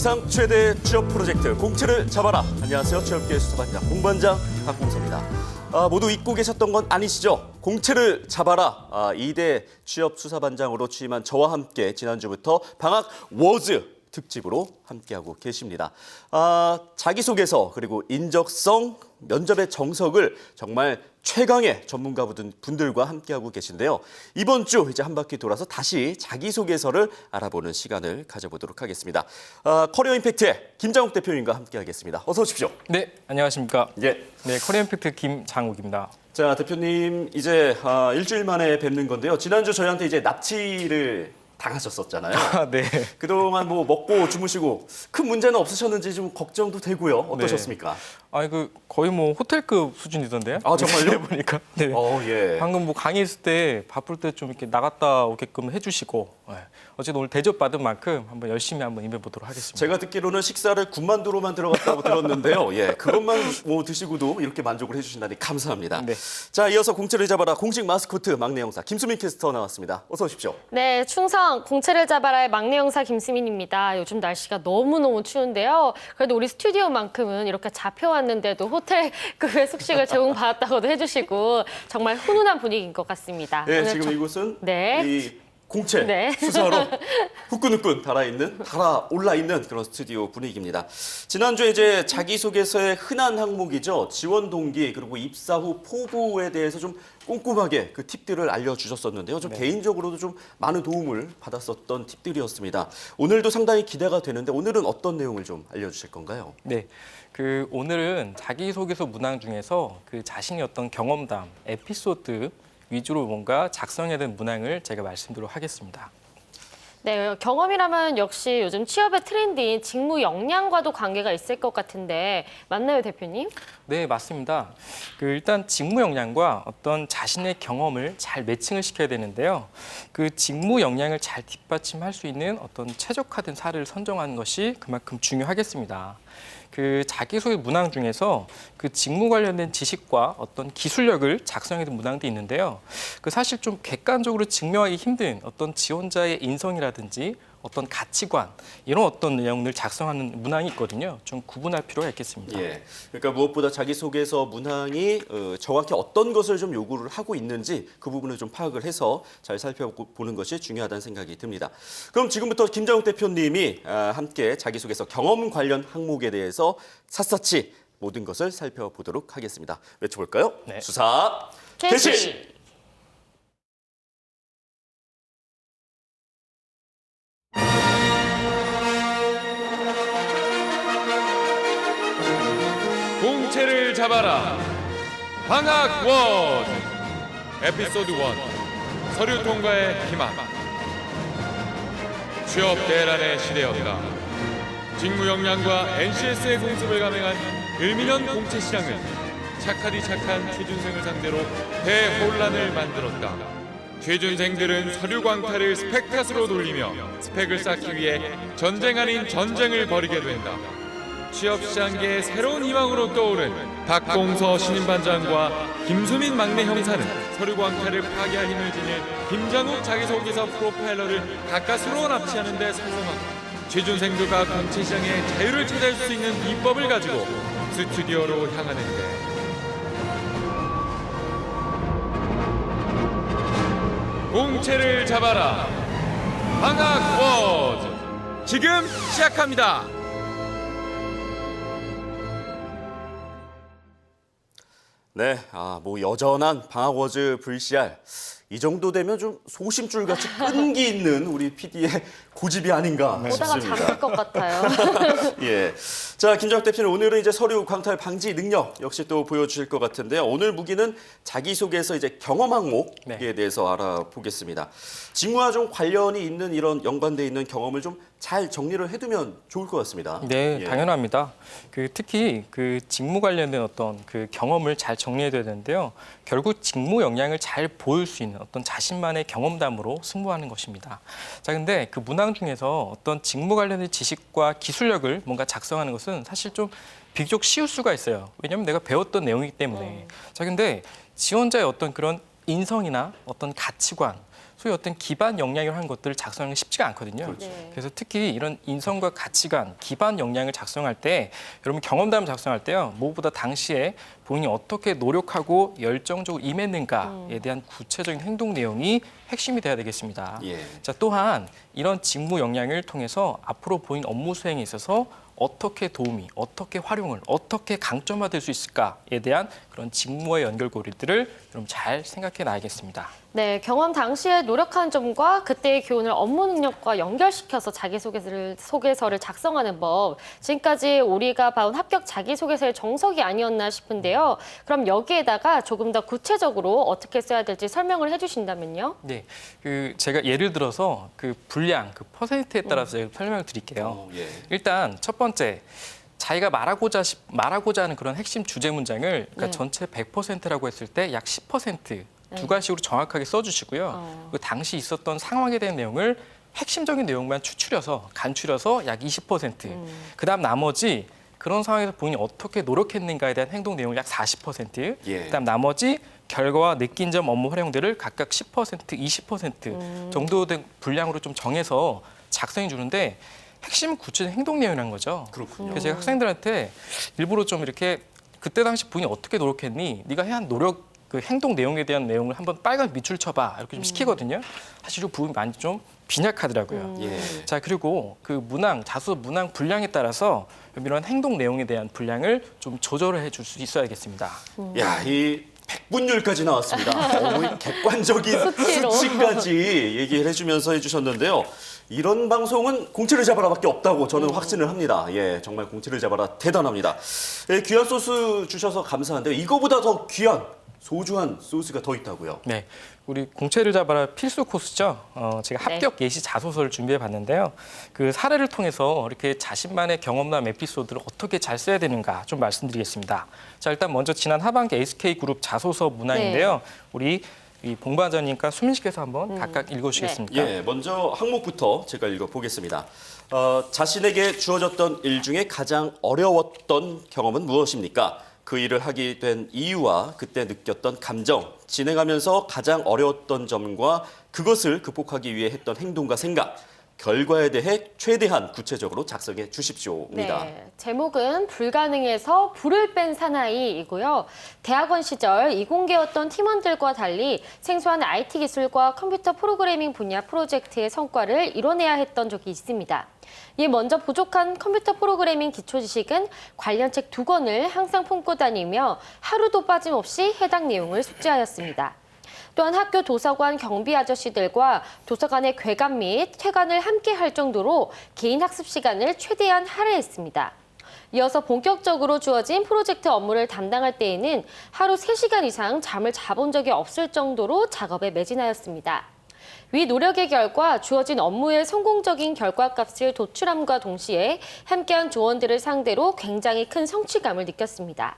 세상 최대 취업 프로젝트 공채를 잡아라. 안녕하세요. 취업계의 수사반장 공반장 박봉서입니다. 모두 잊고 계셨던 건 아니시죠? 공채를 잡아라. 2대 취업 수사반장으로 취임한 저와 함께 지난주부터 방학 워즈 특집으로 함께하고 계십니다. 자기소개서 그리고 인적성, 면접의 정석을 정말 최강의 전문가분들과 함께하고 계신데요. 이번 주 이제 한 바퀴 돌아서 다시 자기소개서를 알아보는 시간을 가져보도록 하겠습니다. 커리어 임팩트의 김장욱 대표님과 함께하겠습니다. 어서 오십시오. 네, 안녕하십니까. 예. 네, 커리어 임팩트 김장욱입니다. 자, 대표님 이제 일주일 만에 뵙는 건데요. 지난주 저희한테 이제 납치를 당하셨었잖아요. 네. 그동안 뭐 먹고 주무시고 큰 문제는 없으셨는지 좀 걱정도 되고요. 어떠셨습니까? 거의 뭐 호텔급 수준이던데요. 아, 정말요? 보니까. 네. 예. 방금 뭐 강의했을 때 바쁠 때 좀 이렇게 나갔다 오게끔 해주시고, 어쨌든 오늘 대접 받은 만큼 한번 열심히 한번 임해보도록 하겠습니다. 제가 듣기로는 식사를 군만두로만 들어갔다고 들었는데요. 예, 그것만 뭐 드시고도 이렇게 만족을 해주신다니 감사합니다. 네. 자, 이어서 공채를 잡아라 공식 마스코트 막내 형사 김수민 캐스터 나왔습니다. 어서 오십시오. 네, 충성 공채를 잡아라의 막내 형사 김수민입니다. 요즘 날씨가 너무너무 추운데요. 그래도 우리 스튜디오만큼은 이렇게 잡혀왔는데도 호텔급의 숙식을 제공받았다고도 해주시고 정말 훈훈한 분위기인 것 같습니다. 예, 지금 이곳은 네. 이 공채 네. 수사로 후끈후끈 달아올라있는 그런 스튜디오 분위기입니다. 지난주에 이제 자기소개서의 흔한 항목이죠. 지원 동기 그리고 입사 후 포부에 대해서 좀 꼼꼼하게 그 팁들을 알려주셨었는데요. 좀 개인적으로도 좀 많은 도움을 받았었던 팁들이었습니다. 오늘도 상당히 기대가 되는데 오늘은 어떤 내용을 좀 알려주실 건가요? 네. 오늘은 자기소개서 문항 중에서 자신의 어떤 경험담, 에피소드 위주로 뭔가 작성해야 되는 문항을 제가 말씀드리도록 하겠습니다. 네, 경험이라면 역시 요즘 취업의 트렌드인 직무 역량과도 관계가 있을 것 같은데 맞나요, 대표님? 네, 맞습니다. 일단 직무 역량과 어떤 자신의 경험을 잘 매칭을 시켜야 되는데요. 직무 역량을 잘 뒷받침할 수 있는 어떤 최적화된 사례를 선정하는 것이 그만큼 중요하겠습니다. 자기소개 문항 중에서 직무 관련된 지식과 어떤 기술력을 작성해야 되는 문항도 있는데요. 사실 좀 객관적으로 증명하기 힘든 어떤 지원자의 인성이라든지 어떤 가치관 이런 어떤 내용을 작성하는 문항이 있거든요. 좀 구분할 필요가 있겠습니다. 예, 그러니까 무엇보다 자기소개서 문항이 정확히 어떤 것을 좀 요구를 하고 있는지 그 부분을 좀 파악을 해서 잘 살펴보는 것이 중요하다는 생각이 듭니다. 그럼 지금부터 김장욱 대표님이 함께 자기소개서 경험 관련 항목에 대해서 샅샅이 모든 것을 살펴보도록 하겠습니다. 외쳐볼까요? 네. 수사 개시! 공채를 잡아라. 방학 워즈 에피소드 1 서류 통과의 희망. 취업 대란의 시대였다. 직무 역량과 NCS의 공습을 감행한 을미년 공채 시장은 착하디 착한 취준생을 상대로 대혼란을 만들었다. 취준생들은 서류 광탈을 스펙 탓으로 돌리며 스펙을 쌓기 위해 전쟁 아닌 전쟁을 벌이게 된다. 취업시장계의 새로운 희망으로 떠오른 박봉서 신임반장과 김수민 막내 형사는 서류 광탈을 파괴할 힘을 지닌 김장욱 자기소개서 프로파일러를 가까스로 납치하는 데 성공하고 취준생들과 공채시장의 자유를 찾을 수 있는 비법을 가지고 스튜디오로 향하는데 공채를 잡아라. 방학 워즈 지금 시작합니다. 네, 뭐 여전한 방학워즈 VCR 이 정도 되면 좀 소심줄같이 끈기 있는 우리 PD의 고집이 아닌가 보다가 싶습니다. 잠들 것 같아요. 예, 자 김장욱 대표님 오늘은 이제 서류 광탈 방지 능력 역시 또 보여주실 것 같은데요. 오늘 무기는 자기소개서 이제 경험 항목에 대해서 알아보겠습니다. 직무와 좀 관련이 있는 이런 연관돼 있는 경험을 좀 잘 정리를 해두면 좋을 것 같습니다. 네, 예. 당연합니다. 특히 직무 관련된 어떤 경험을 잘 정리해야 되는데요. 결국 직무 역량을 잘 보일 수 있는 어떤 자신만의 경험담으로 승부하는 것입니다. 자, 근데 문항 중에서 어떤 직무 관련된 지식과 기술력을 뭔가 작성하는 것은 사실 좀 비교적 쉬울 수가 있어요. 왜냐하면 내가 배웠던 내용이기 때문에. 자, 근데 지원자의 어떤 그런 인성이나 어떤 가치관, 소위 어떤 기반 역량을 한 것들을 작성하는 게 쉽지가 않거든요. 네. 그래서 특히 이런 인성과 가치관, 기반 역량을 작성할 때 여러분 경험담을 작성할 때요. 무엇보다 당시에 본인이 어떻게 노력하고 열정적으로 임했는가에 대한 구체적인 행동 내용이 핵심이 돼야 되겠습니다. 예. 자, 또한 이런 직무 역량을 통해서 앞으로 본인 업무 수행에 있어서 어떻게 도움이, 어떻게 활용을, 어떻게 강점화될 수 있을까에 대한 그런 직무의 연결고리들을 여러분 잘 생각해 놔야겠습니다. 네, 경험 당시에 노력한 점과 그때의 교훈을 업무 능력과 연결시켜서 자기소개서를 작성하는 법. 지금까지 우리가 봐온 합격 자기소개서의 정석이 아니었나 싶은데요. 그럼 여기에다가 조금 더 구체적으로 어떻게 써야 될지 설명을 해주신다면요. 네, 제가 예를 들어서 그 분량, 그 퍼센트에 따라서 설명을 드릴게요. 예. 일단 첫 번째. 자기가 말하고자 하는 그런 핵심 주제 문장을 그러니까 네. 전체 100%라고 했을 때 약 10% 두 가지식으로 정확하게 써주시고요. 그 당시 있었던 상황에 대한 내용을 핵심적인 내용만 간추려서 약 20%. 그다음 나머지 그런 상황에서 본인이 어떻게 노력했는가에 대한 행동 내용을 약 40%. 예. 그다음 나머지 결과와 느낀 점, 업무 활용들을 각각 10%, 20% 정도 된 분량으로 좀 정해서 작성해 주는데 핵심은 구체적인 행동 내용이라는 거죠. 그렇군요. 그래서 제가 학생들한테 일부러 좀 이렇게 그때 당시 본인이 어떻게 노력했니? 네가 해한 노력 그 행동 내용에 대한 내용을 한번 빨간 밑줄 쳐봐 이렇게 좀 시키거든요. 사실 이 부분이 많이 좀 빈약하더라고요. 예. 자 그리고 그 자소서 문항 분량에 따라서 이런 행동 내용에 대한 분량을 좀 조절을 해줄 수 있어야겠습니다. 야, 이 백분율까지 나왔습니다. 이 객관적인 수치로. 수치까지 얘기를 해주면서 해주셨는데요. 이런 방송은 공채를 잡아라밖에 없다고 저는 확신을 합니다. 예, 정말 공채를 잡아라 대단합니다. 예, 귀한 소스 주셔서 감사한데요. 이거보다 더 귀한 소중한 소스가 더 있다고요. 네, 우리 공채를 잡아라 필수 코스죠. 제가 네. 합격 예시 자소서를 준비해 봤는데요. 그 사례를 통해서 이렇게 자신만의 경험담 에피소드를 어떻게 잘 써야 되는가 좀 말씀드리겠습니다. 자, 일단 먼저 지난 하반기 SK그룹 자소서 문항인데요. 우리 이 봉반장님과 수민씨께서 한번 각각 읽어주시겠습니까? 예, 먼저 항목부터 제가 읽어보겠습니다. 자신에게 주어졌던 일 중에 가장 어려웠던 경험은 무엇입니까? 그 일을 하게 된 이유와 그때 느꼈던 감정, 진행하면서 가장 어려웠던 점과 그것을 극복하기 위해 했던 행동과 생각, 결과에 대해 최대한 구체적으로 작성해 주십시오입니다. 네, 제목은 불가능해서 불을 뺀 사나이이고요. 대학원 시절 이공계였던 팀원들과 달리 생소한 IT 기술과 컴퓨터 프로그래밍 분야 프로젝트의 성과를 이뤄내야 했던 적이 있습니다. 이에 먼저 부족한 컴퓨터 프로그래밍 기초 지식은 관련 책 2권을 항상 품고 다니며 하루도 빠짐없이 해당 내용을 숙지하였습니다. 또한 학교 도서관 경비 아저씨들과 도서관의 괴감 및 퇴관을 함께 할 정도로 개인 학습 시간을 최대한 할애했습니다. 이어서 본격적으로 주어진 프로젝트 업무를 담당할 때에는 하루 3시간 이상 잠을 자본 적이 없을 정도로 작업에 매진하였습니다. 위 노력의 결과 주어진 업무의 성공적인 결과값을 도출함과 동시에 함께한 조원들을 상대로 굉장히 큰 성취감을 느꼈습니다.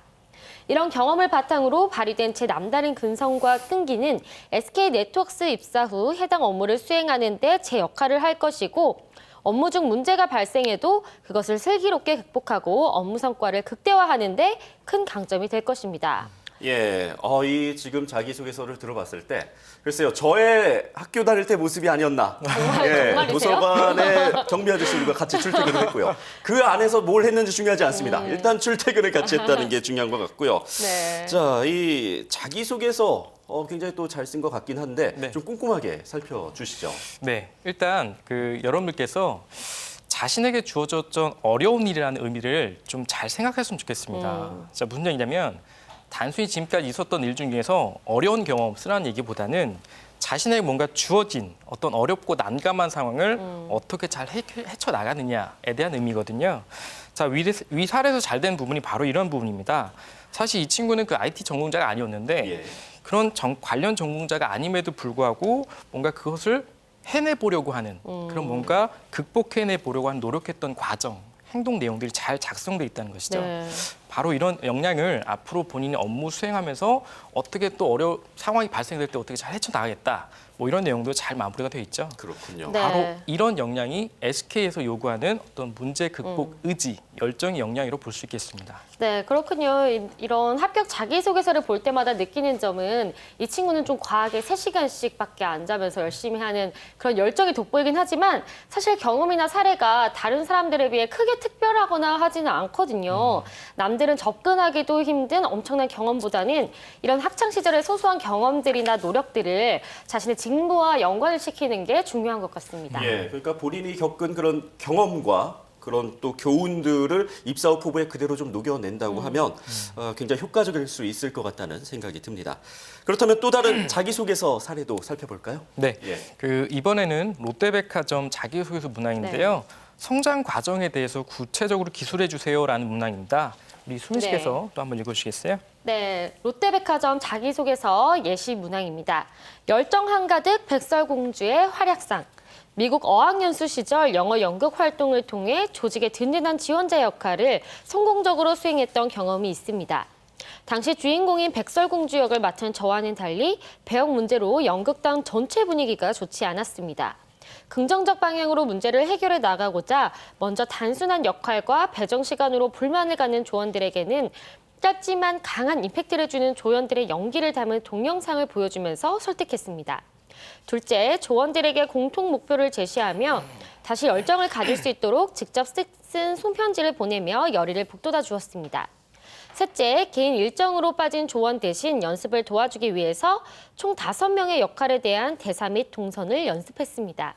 이런 경험을 바탕으로 발휘된 제 남다른 근성과 끈기는 SK네트워크스 입사 후 해당 업무를 수행하는 데 제 역할을 할 것이고 업무 중 문제가 발생해도 그것을 슬기롭게 극복하고 업무 성과를 극대화하는 데 큰 강점이 될 것입니다. 예, 이 지금 자기소개서를 들어봤을 때 글쎄요, 저의 학교 다닐 때 모습이 아니었나. 예, 정말이세요? 도서관에 경비 아저씨들과 같이 출퇴근을 했고요. 그 안에서 뭘 했는지 중요하지 않습니다. 일단 출퇴근을 같이 했다는 게 중요한 것 같고요. 네. 자, 이 자기소개서 굉장히 또 잘 쓴 것 같긴 한데 네. 좀 꼼꼼하게 살펴주시죠. 네, 일단 여러분들께서 자신에게 주어졌던 어려운 일이라는 의미를 좀 잘 생각했으면 좋겠습니다. 자, 무슨 얘기냐면 단순히 지금까지 있었던 일 중에서 어려운 경험 쓰라는 얘기보다는 자신에게 뭔가 주어진 어떤 어렵고 난감한 상황을 어떻게 잘 헤쳐나가느냐에 대한 의미거든요. 자, 위 사례에서 잘 된 부분이 바로 이런 부분입니다. 사실 이 친구는 그 IT 전공자가 아니었는데 예. 그런 관련 전공자가 아님에도 불구하고 뭔가 그것을 해내보려고 하는 그런 뭔가 극복해내보려고 하는 노력했던 과정, 행동 내용들이 잘 작성돼 있다는 것이죠. 네. 바로 이런 역량을 앞으로 본인이 업무 수행하면서 어떻게 또 상황이 발생될 때 어떻게 잘 헤쳐나가겠다. 뭐 이런 내용도 잘 마무리가 되어 있죠. 그렇군요. 네. 바로 이런 역량이 SK에서 요구하는 어떤 문제 극복 음. 의지, 열정의 역량이라고 볼 수 있겠습니다. 네, 그렇군요. 이런 합격 자기소개서를 볼 때마다 느끼는 점은 이 친구는 좀 과하게 3시간씩밖에 안 자면서 열심히 하는 그런 열정이 돋보이긴 하지만 사실 경험이나 사례가 다른 사람들에 비해 크게 특별하거나 하지는 않거든요. 남들은 접근하기도 힘든 엄청난 경험보다는 이런 학창 시절의 소소한 경험들이나 노력들을 자신의 직무와 연관을 시키는 게 중요한 것 같습니다. 예, 그러니까 본인이 겪은 그런 경험과 그런 또 교훈들을 입사 후 포부에 그대로 좀 녹여낸다고 하면 굉장히 효과적일 수 있을 것 같다는 생각이 듭니다. 그렇다면 또 다른 자기소개서 사례도 살펴볼까요? 네, 예. 이번에는 롯데백화점 자기소개서 문항인데요. 성장 과정에 대해서 구체적으로 기술해 주세요라는 문항입니다. 우리 수민 씨께서 또 한번 읽어주시겠어요? 네, 롯데백화점 자기소개서 예시 문항입니다. 열정 한가득 백설공주의 활약상. 미국 어학연수 시절 영어 연극 활동을 통해 조직의 든든한 지원자 역할을 성공적으로 수행했던 경험이 있습니다. 당시 주인공인 백설공주 역을 맡은 저와는 달리 배역 문제로 연극당 전체 분위기가 좋지 않았습니다. 긍정적 방향으로 문제를 해결해 나가고자 먼저 단순한 역할과 배정 시간으로 불만을 갖는 조원들에게는 짧지만 강한 임팩트를 주는 조연들의 연기를 담은 동영상을 보여주면서 설득했습니다. 둘째, 조원들에게 공통 목표를 제시하며 다시 열정을 가질 수 있도록 직접 쓴 손편지를 보내며 열의를 북돋아 주었습니다. 셋째, 개인 일정으로 빠진 조원 대신 연습을 도와주기 위해서 총 5명의 역할에 대한 대사 및 동선을 연습했습니다.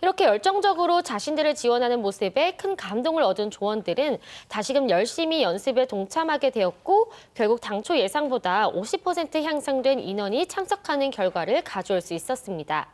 이렇게 열정적으로 자신들을 지원하는 모습에 큰 감동을 얻은 조원들은 다시금 열심히 연습에 동참하게 되었고 결국 당초 예상보다 50% 향상된 인원이 참석하는 결과를 가져올 수 있었습니다.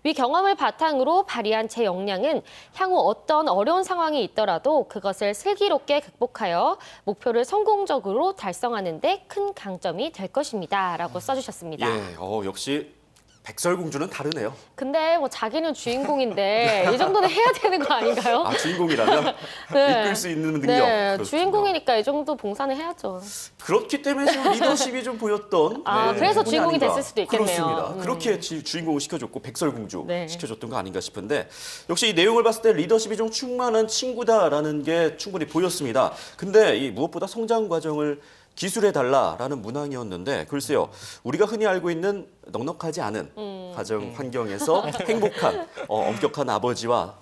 위 경험을 바탕으로 발휘한 제 역량은 향후 어떤 어려운 상황이 있더라도 그것을 슬기롭게 극복하여 목표를 성공적으로 달성하는 데 큰 강점이 될 것입니다. 라고 써주셨습니다. 예, 역시 백설공주는 다르네요. 근데 뭐 자기는 주인공인데 이 정도는 해야 되는 거 아닌가요? 아, 주인공이라면 네. 이끌 수 있는 능력. 네, 그렇군요. 주인공이니까 이 정도 봉사는 해야죠. 그렇기 때문에 좀 리더십이 좀 보였던. 그래서 부분이 주인공이 아닌가. 됐을 수도 있겠네요. 그렇습니다. 그렇게 주인공을 시켜줬고 백설공주 네. 시켜줬던 거 아닌가 싶은데 역시 이 내용을 봤을 때 리더십이 좀 충만한 친구다라는 게 충분히 보였습니다. 근데 이 무엇보다 성장 과정을 기술해달라라는 문항이었는데 글쎄요, 우리가 흔히 알고 있는 넉넉하지 않은 가정 환경에서 행복한 엄격한 아버지와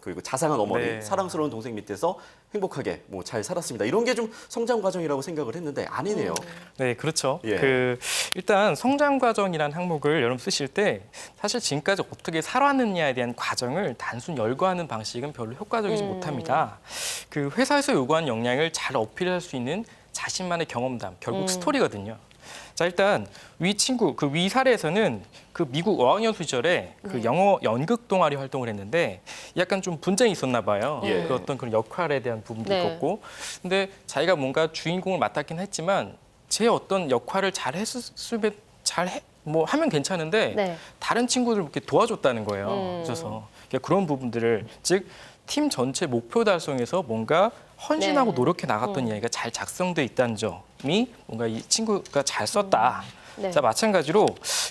그리고 자상한 어머니, 네. 사랑스러운 동생 밑에서 행복하게 뭐 잘 살았습니다. 이런 게 좀 성장 과정이라고 생각을 했는데 아니네요. 네, 그렇죠. 예. 일단 성장 과정이라는 항목을 여러분 쓰실 때 사실 지금까지 어떻게 살아왔느냐에 대한 과정을 단순 열거하는 방식은 별로 효과적이지 못합니다. 그 회사에서 요구한 역량을 잘 어필할 수 있는 자신만의 경험담, 결국 스토리거든요. 자, 일단 위 친구, 그 위 사례에서는 그 미국 어학연수 시절에 그 영어 연극 동아리 활동을 했는데 약간 좀 분쟁이 있었나 봐요. 예. 그 어떤 그런 역할에 대한 부분도 네. 있었고. 근데 자기가 뭔가 주인공을 맡았긴 했지만 제 어떤 역할을 잘 했으면 뭐 하면 괜찮은데 네. 다른 친구들 이렇게 도와줬다는 거예요. 그래서 그런 부분들을 즉 팀 전체 목표 달성에서 뭔가 헌신하고 네. 노력해 나갔던 이야기가 잘 작성돼 있다는 점이 뭔가 이 친구가 잘 썼다. 네. 자, 마찬가지로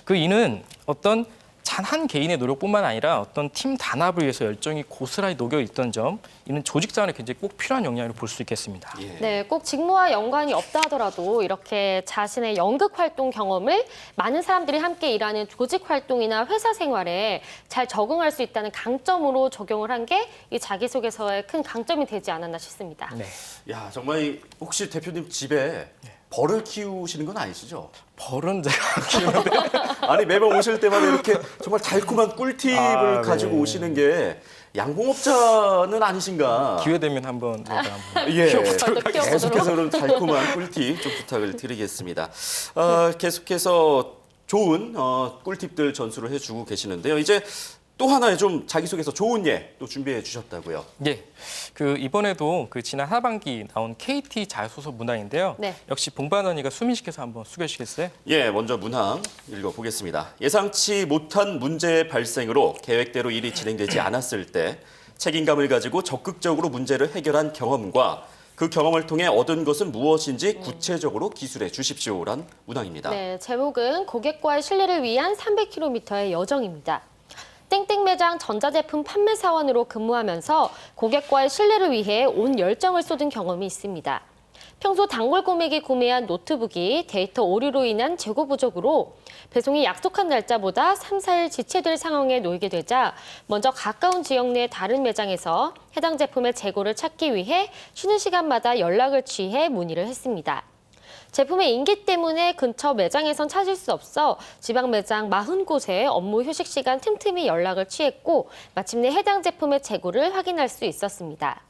그 이는 어떤 한 개인의 노력뿐만 아니라 어떤 팀 단합을 위해서 열정이 고스란히 녹여 있던 점, 이는 조직 자원에 굉장히 꼭 필요한 역량으로 볼 수 있겠습니다. 예. 네, 꼭 직무와 연관이 없다 하더라도 이렇게 자신의 연극 활동 경험을 많은 사람들이 함께 일하는 조직 활동이나 회사 생활에 잘 적응할 수 있다는 강점으로 적용을 한 게 이 자기소개서의 큰 강점이 되지 않았나 싶습니다. 네. 야, 정말 혹시 대표님 집에 벌을 키우시는 건 아니시죠? 벌은 제가 키우는데 아니, 매번 오실 때마다 이렇게 정말 달콤한 꿀팁을 네. 가지고 오시는 게 양봉업자는 아니신가? 기회 되면 한번 제가 한번 예, 키워보도록. 계속해서 그런 달콤한 꿀팁 좀 부탁을 드리겠습니다. 계속해서 좋은 꿀팁들 전수를 해주고 계시는데요. 이제 또 하나의 좀 자기소개서 좋은 예 또 준비해 주셨다고요. 예, 이번에도 지난 하반기 나온 KT 자소서 문항인데요. 네. 역시 봉반원이가 수민 씨께서 한번 소개해 주시겠어요? 예, 먼저 문항 읽어보겠습니다. 예상치 못한 문제의 발생으로 계획대로 일이 진행되지 않았을 때 책임감을 가지고 적극적으로 문제를 해결한 경험과 그 경험을 통해 얻은 것은 무엇인지 구체적으로 기술해 주십시오란 문항입니다. 네, 제목은 고객과의 신뢰를 위한 300km의 여정입니다. 땡땡 매장 전자제품 판매 사원으로 근무하면서 고객과의 신뢰를 위해 온 열정을 쏟은 경험이 있습니다. 평소 단골 고객이 구매한 노트북이 데이터 오류로 인한 재고 부족으로 배송이 약속한 날짜보다 3, 4일 지체될 상황에 놓이게 되자 먼저 가까운 지역 내 다른 매장에서 해당 제품의 재고를 찾기 위해 쉬는 시간마다 연락을 취해 문의를 했습니다. 제품의 인기 때문에 근처 매장에선 찾을 수 없어 지방 매장 40곳에 업무 휴식 시간 틈틈이 연락을 취했고 마침내 해당 제품의 재고를 확인할 수 있었습니다.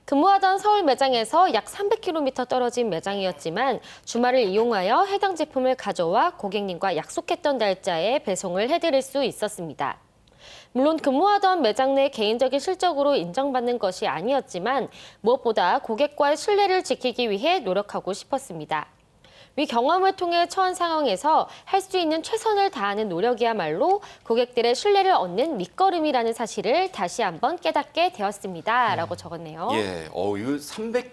근무하던 서울 매장에서 약 300km 떨어진 매장이었지만 주말을 이용하여 해당 제품을 가져와 고객님과 약속했던 날짜에 배송을 해드릴 수 있었습니다. 물론 근무하던 매장 내 개인적인 실적으로 인정받는 것이 아니었지만 무엇보다 고객과의 신뢰를 지키기 위해 노력하고 싶었습니다. 위 경험을 통해 처한 상황에서 할 수 있는 최선을 다하는 노력이야말로 고객들의 신뢰를 얻는 밑거름이라는 사실을 다시 한번 깨닫게 되었습니다. 라고 적었네요. 예, 이거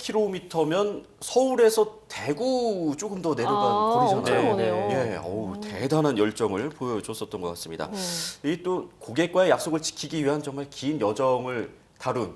300km면 서울에서 대구 조금 더 내려간 거리잖아요. 엄청 머네요. 예, 대단한 열정을 보여줬었던 것 같습니다. 이 또 고객과의 약속을 지키기 위한 정말 긴 여정을 다룬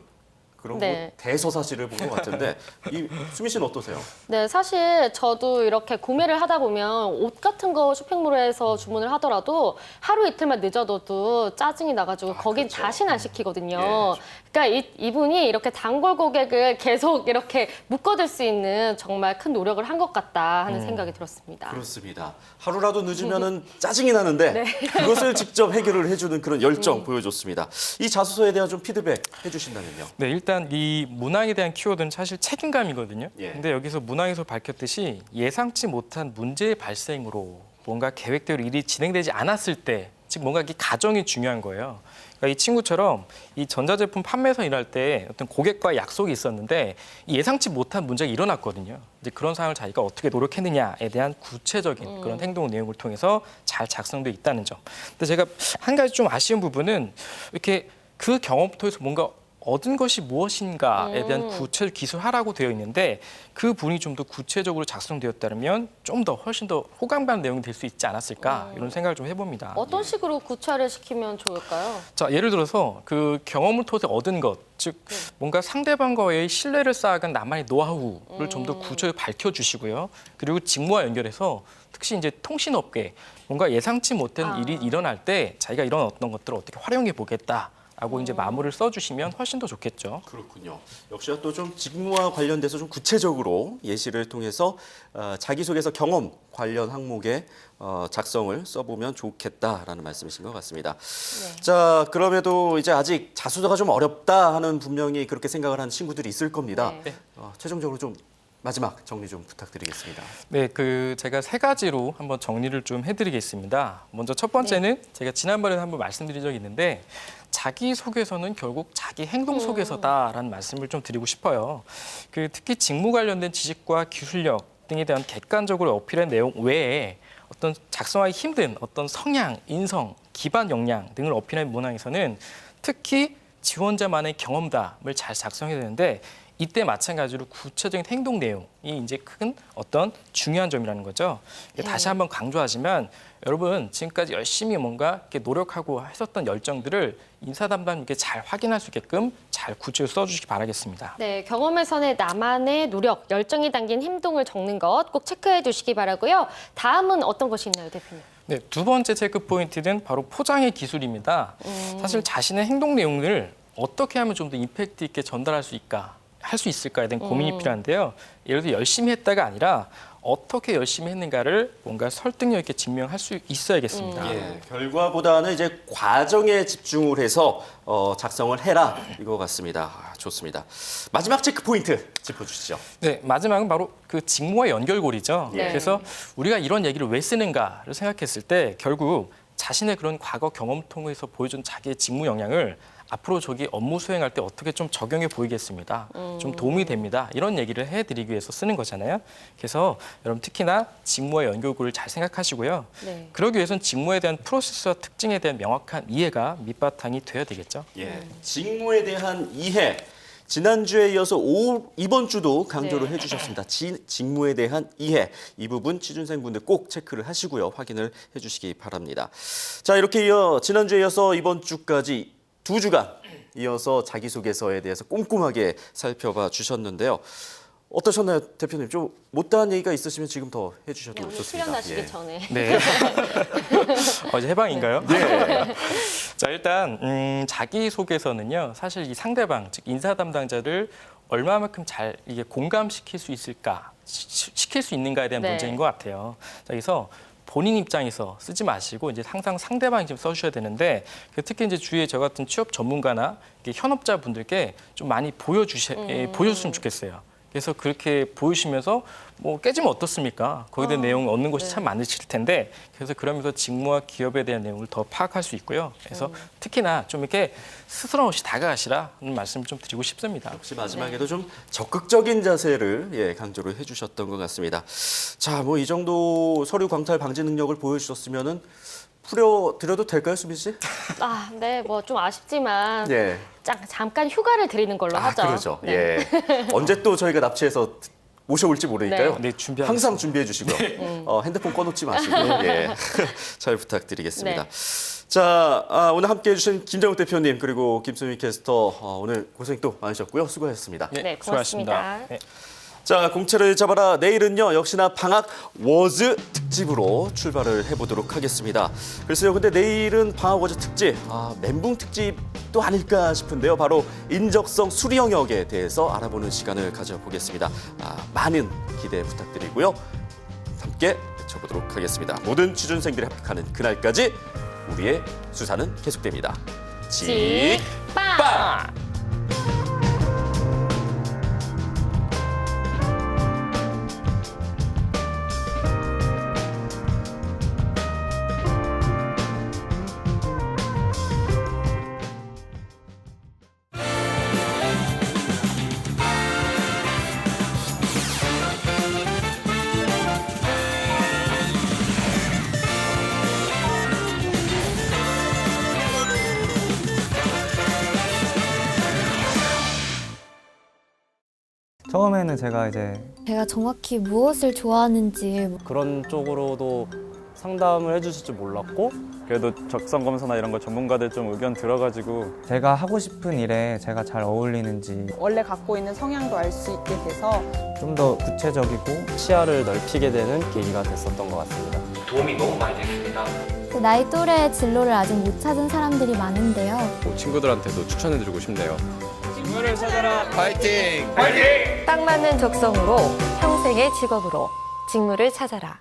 그런 네. 대서사실을 본 것 같은데 이 수민 씨는 어떠세요? 네, 사실 저도 이렇게 구매를 하다 보면 옷 같은 거 쇼핑몰에서 주문을 하더라도 하루 이틀만 늦어도 짜증이 나가지고 거긴 그렇죠. 다시는 안 시키거든요. 그러니까 이분이 이렇게 단골 고객을 계속 이렇게 묶어둘 수 있는 정말 큰 노력을 한 것 같다 하는 생각이 들었습니다. 그렇습니다. 하루라도 늦으면은 짜증이 나는데 그것을 직접 해결을 해주는 그런 열정 보여줬습니다. 이 자소서에 대한 좀 피드백 해주신다면요. 네, 일단 이 문항에 대한 키워드는 사실 책임감이거든요. 예. 근데 여기서 문항에서 밝혔듯이 예상치 못한 문제의 발생으로 뭔가 계획대로 일이 진행되지 않았을 때, 즉 뭔가 이 가정이 중요한 거예요. 그러니까 이 친구처럼 이 전자제품 판매에서 일할 때 어떤 고객과의 약속이 있었는데 이 예상치 못한 문제가 일어났거든요. 이제 그런 상황을 자기가 어떻게 노력했느냐에 대한 구체적인 그런 행동 내용을 통해서 잘 작성돼 있다는 점. 근데 제가 한 가지 좀 아쉬운 부분은 이렇게 그 경험을 통해서 뭔가 얻은 것이 무엇인가에 대한 구체적 기술하라고 되어 있는데 그 부분이 좀 더 구체적으로 작성되었다면 좀 더 훨씬 더 호감받는 내용이 될 수 있지 않았을까 이런 생각을 좀 해봅니다. 어떤 식으로 구차를 시키면 좋을까요? 자, 예를 들어서 그 경험을 통해서 얻은 것, 즉 뭔가 상대방과의 신뢰를 쌓아간 나만의 노하우를 좀 더 구체적으로 밝혀주시고요. 그리고 직무와 연결해서 특히 이제 통신업계 뭔가 예상치 못한 일이 일어날 때 자기가 이런 어떤 것들을 어떻게 활용해 보겠다. 라고 이제 마무리를 써주시면 훨씬 더 좋겠죠. 그렇군요. 역시나 또 좀 직무와 관련돼서 좀 구체적으로 예시를 통해서 자기소개서 경험 관련 항목에 작성을 써보면 좋겠다라는 말씀이신 것 같습니다. 자, 그럼에도 이제 아직 자소서가 좀 어렵다 하는 분명히 그렇게 생각을 하는 친구들이 있을 겁니다. 네. 최종적으로 좀 마지막 정리 좀 부탁드리겠습니다. 네, 제가 세 가지로 한번 정리를 좀 해드리겠습니다. 먼저 첫 번째는 제가 지난번에 한번 말씀드린 적이 있는데 자기 소개서는 결국 자기 행동 소개서다라는 말씀을 좀 드리고 싶어요. 특히 직무 관련된 지식과 기술력 등에 대한 객관적으로 어필한 내용 외에 어떤 작성하기 힘든 어떤 성향, 인성, 기반 역량 등을 어필한 문항에서는 특히 지원자만의 경험담을 잘 작성해야 되는데 이때 마찬가지로 구체적인 행동 내용이 이제 큰 어떤 중요한 점이라는 거죠. 다시 한번 강조하지만 여러분 지금까지 열심히 뭔가 이렇게 노력하고 했었던 열정들을 인사 담당님께 잘 확인할 수 있게끔 잘 구체적으로 써주시기 바라겠습니다. 네, 경험에서는 나만의 노력, 열정이 담긴 행동을 적는 것 꼭 체크해 두시기 바라고요. 다음은 어떤 것이 있나요, 대표님? 네, 두 번째 체크 포인트는 바로 포장의 기술입니다. 사실 자신의 행동 내용을 어떻게 하면 좀 더 임팩트 있게 전달할 수 있을까? 할 수 있을까에 대한 고민이 필요한데요. 예를 들어 열심히 했다가 아니라 어떻게 열심히 했는가를 뭔가 설득력 있게 증명할 수 있어야겠습니다. 예, 결과보다는 이제 과정에 집중을 해서 작성을 해라 이거 같습니다. 좋습니다. 마지막 체크 포인트 짚어주시죠. 네, 마지막은 바로 그 직무와 연결고리죠. 네. 그래서 우리가 이런 얘기를 왜 쓰는가를 생각했을 때 결국 자신의 그런 과거 경험을 통해서 보여준 자기의 직무 역량을 앞으로 저기 업무 수행할 때 어떻게 좀 적용해 보이겠습니다. 좀 도움이 됩니다. 이런 얘기를 해드리기 위해서 쓰는 거잖아요. 그래서 여러분 특히나 직무와 연결고리를 잘 생각하시고요. 네. 그러기 위해서는 직무에 대한 프로세스와 특징에 대한 명확한 이해가 밑바탕이 되어야 되겠죠. 예, 직무에 대한 이해. 지난주에 이어서 이번 주도 강조를 해주셨습니다. 직무에 대한 이해, 이 부분 취준생분들 꼭 체크를 하시고요. 확인을 해주시기 바랍니다. 자, 이렇게 지난주에 이어서 이번 주까지 2주간 이어서 자기소개서에 대해서 꼼꼼하게 살펴봐 주셨는데요. 어떠셨나요, 대표님? 좀 못다한 얘기가 있으시면 지금 더 해주셔도 오늘 좋습니다. 출연하시기 전에. 네. 어제 해방인가요? 네. 자, 일단 자기소개서는요. 사실 이 상대방, 즉 인사 담당자를 얼마만큼 잘 이게 공감시킬 수 있을까, 시킬 수 있는가에 대한 네. 문제인 것 같아요. 자, 그래서 본인 입장에서 쓰지 마시고 이제 항상 상대방이 좀 써주셔야 되는데 특히 이제 주위에 저 같은 취업 전문가나 현업자 분들께 좀 많이 보여줬으면 좋겠어요. 그래서 그렇게 보여주시면서 뭐 깨지면 어떻습니까? 거기에 대한 내용을 얻는 것이 참 많으실 텐데 그래서 그러면서 직무와 기업에 대한 내용을 더 파악할 수 있고요. 그래서 특히나 좀 이렇게 스스럼 없이 다가가시라는 말씀 좀 드리고 싶습니다. 역시 마지막에도 좀 적극적인 자세를 강조를 해주셨던 것 같습니다. 자, 뭐 이 정도 서류 광탈 방지 능력을 보여주셨으면은 풀어드려도 될까요, 수빈 씨? 아, 네, 뭐 좀 아쉽지만 예. 잠깐 휴가를 드리는 걸로 하죠. 그러죠. 네. 예. 언제 또 저희가 납치해서 모셔올지 모르니까요. 네, 준비하겠습니다. 항상 준비해 주시고요. 핸드폰 꺼놓지 마시고 예. 잘 부탁드리겠습니다. 네. 자, 오늘 함께해 주신 김정욱 대표님 그리고 김수미 캐스터 오늘 고생 또 많으셨고요. 수고하셨습니다. 네, 고맙습니다. 네. 자, 공채를 잡아라. 내일은요, 역시나 방학 워즈 특집으로 출발을 해보도록 하겠습니다. 글쎄요, 근데 내일은 방학 워즈 특집, 멘붕 특집도 아닐까 싶은데요. 바로 인적성 수리 영역에 대해서 알아보는 시간을 가져보겠습니다. 많은 기대 부탁드리고요. 함께 외쳐보도록 하겠습니다. 모든 취준생들이 합격하는 그날까지 우리의 수사는 계속됩니다. 직빵! 처음에는 제가 정확히 무엇을 좋아하는지 그런 쪽으로도 상담을 해주실 줄 몰랐고 그래도 적성검사나 이런 거 전문가들 좀 의견 들어가지고 제가 하고 싶은 일에 제가 잘 어울리는지 원래 갖고 있는 성향도 알 수 있게 돼서 좀 더 구체적이고 시야를 넓히게 되는 계기가 됐었던 것 같습니다. 도움이 너무 많이 됐습니다. 나이 또래의 진로를 아직 못 찾은 사람들이 많은데요. 친구들한테도 추천해드리고 싶네요. 직무를 찾아라. 파이팅! 딱 맞는 적성으로 평생의 직업으로 직무를 찾아라.